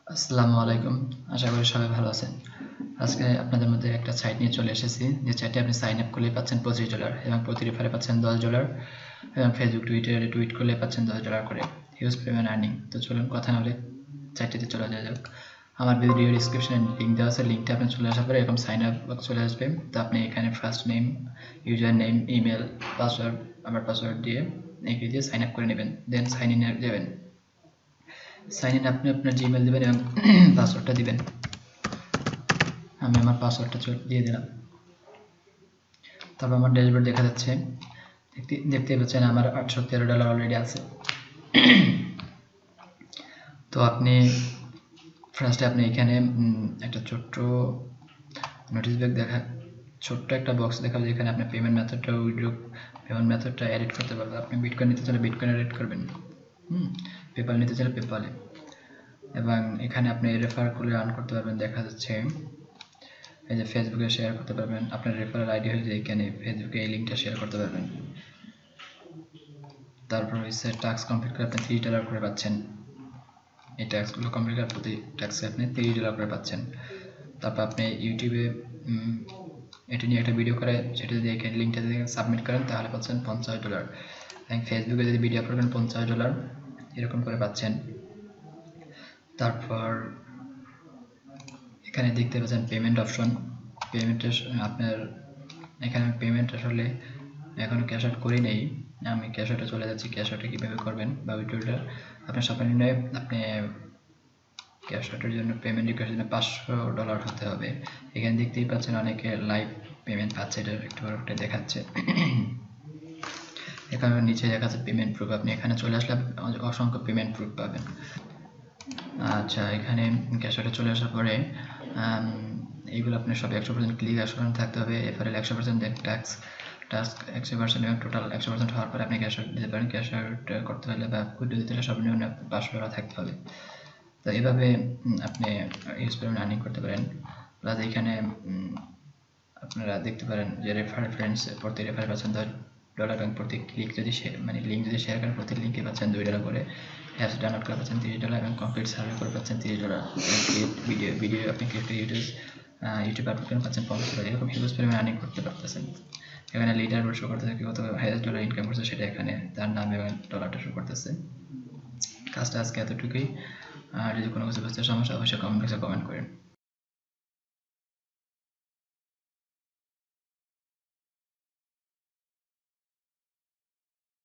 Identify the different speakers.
Speaker 1: আসসালামু আলাইকুম। আশা করি সবাই ভালো আছেন। আজকে আপনাদের মধ্যে একটা সাইট নিয়ে চলে এসেছি, যে সাইটে আপনি সাইন আপ করলে পাচ্ছেন $25 এবং প্রতি রেফারে পাচ্ছেন $10 এবং ফেসবুক টুইটারে টুইট করলে পাচ্ছেন $10 করে। হিউজ পরিমাণ আর্নিং। তো চলুন কথা না বলে সাইটটিতে চলে যাওয়া যাক। আমার ভিডিও ডিসক্রিপশনে লিঙ্ক দেওয়া আছে, লিঙ্কটা আপনি চলে আসার পরে এরকম সাইন আপ চলে আসবে। তো আপনি এখানে first name, user name, email, password, আমার পাসওয়ার্ড দিয়ে এগুলি দিয়ে সাইন আপ করে নেবেন, দেন সাইন ইন দেবেন। সাইন ইন আপনি আপনার জিমেল দেবেন এবং পাসওয়ার্ডটা দিবেন। আমি আমার পাসওয়ার্ডটা দিয়ে দিলাম। তারপর আমার ড্যাশবোর্ড দেখা যাচ্ছে। দেখতে পাচ্ছেন আমার $813 অলরেডি আছে। তো আপনি ফার্স্টে আপনি এখানে একটা ছোট্ট নোটিশ ব্যাগ ছোট্ট একটা বক্স দেখাবে, যেখানে আপনি পেমেন্ট মেথডটা এডিট করতে পারবেন। আপনি বিটকয়েন নিতে চাইলে বিটকয়েন এডিট করবেন, পেপাল নিতে চাইলে পেপালে, এবং এখানে আপনি রেফার করে আর্ন করতে পারবেন। দেখা যাচ্ছে এই যে ফেসবুকে শেয়ার করতে পারবেন, আপনার রেফারেল আইডি হয়ে যে এখানে ফেসবুকে এই লিঙ্কটা শেয়ার করতে পারবেন। তারপর হচ্ছে টাস্ক কমপ্লিট করে আপনি $30 করে পাচ্ছেন। এই টাস্কগুলো কমপ্লিট করার প্রতি টাস্কে আপনি $30 করে পাচ্ছেন। তারপর আপনি ইউটিউবে এটি নিয়ে একটা ভিডিও করে সেটা যদি এখানে লিঙ্কটা যদি সাবমিট করেন তাহলে পাচ্ছেন $50 এবং ফেসবুকে যদি ভিডিও আপলোড করেন $50 এরকম করে পাচ্ছেন। তারপর এখানে দেখতে পাচ্ছেন পেমেন্ট অপশন। পেমেন্টের আপনার এখানে পেমেন্ট আসলে এখনও ক্যাশ আউট করি নেই, আমি ক্যাশ আউটে চলে যাচ্ছি। ক্যাশ আউটে কীভাবে করবেন বা উইথড্রলটা আপনার সর্বনিম্ন আপনি ক্যাশ আউটের জন্য পেমেন্ট রিকোয়েস্টের জন্য $500 হতে হবে। এখানে দেখতেই পাচ্ছেন অনেকে লাইভ পেমেন্ট পাচ্ছে, এটা একটু একটা দেখাচ্ছে। এখানে নিচে দেখা যাচ্ছে পেমেন্ট প্রুফ। আপনি এখানে চলে আসলে অসংখ্য পেমেন্ট প্রুফ পাবেন। আচ্ছা, এখানে ক্যাশ আউটে চলে আসার পরে এইগুলো আপনার সব 100% ক্লিক 100% থাকতে হবে, এফআরএল 100%, দেন টাস্ক 100% এবং টোটাল 100% হওয়ার পরে আপনি ক্যাশ আউট দিতে পারেন। ক্যাশ আউট করতে হলে বা উইথড্র দিতে হলে সর্বনিম্ন $500 থাকতে হবে। তো এভাবে আপনি ইউজ করে আর্নিং করতে পারেন। প্লাস এখানে আপনারা দেখতে পারেন যে রেফারেন্স প্রতি রেফারে পাচ্ছেন $10 এবং প্রতি ক্লিক যদি লিঙ্ক যদি শেয়ার করেন প্রতি লিঙ্কে পাচ্ছেন $2 করে। অ্যাপস ডাউনলোড করে পাচ্ছেন $30 এবং কমপ্লিট সার্ভে করে পাচ্ছেন $30। ভিডিও আপনি ইউটিউব আপলোড করে পাচ্ছেন $50। এরকম হিউজ পরিমাণে আর্নিং করতে পারতেছেন। এখানে লিডার বোর্ড শো করতেছে, কত হাইয়েস্ট ডলার ইনকাম করছে সেটা এখানে তার নাম এবং ডলারটা শো করতেছে। কাজটা আজকে এতটুকুই। আর যদি কোনো কিছু বুঝতে সমস্যা অবশ্যই কমেন্ট বক্সে কমেন্ট করেন।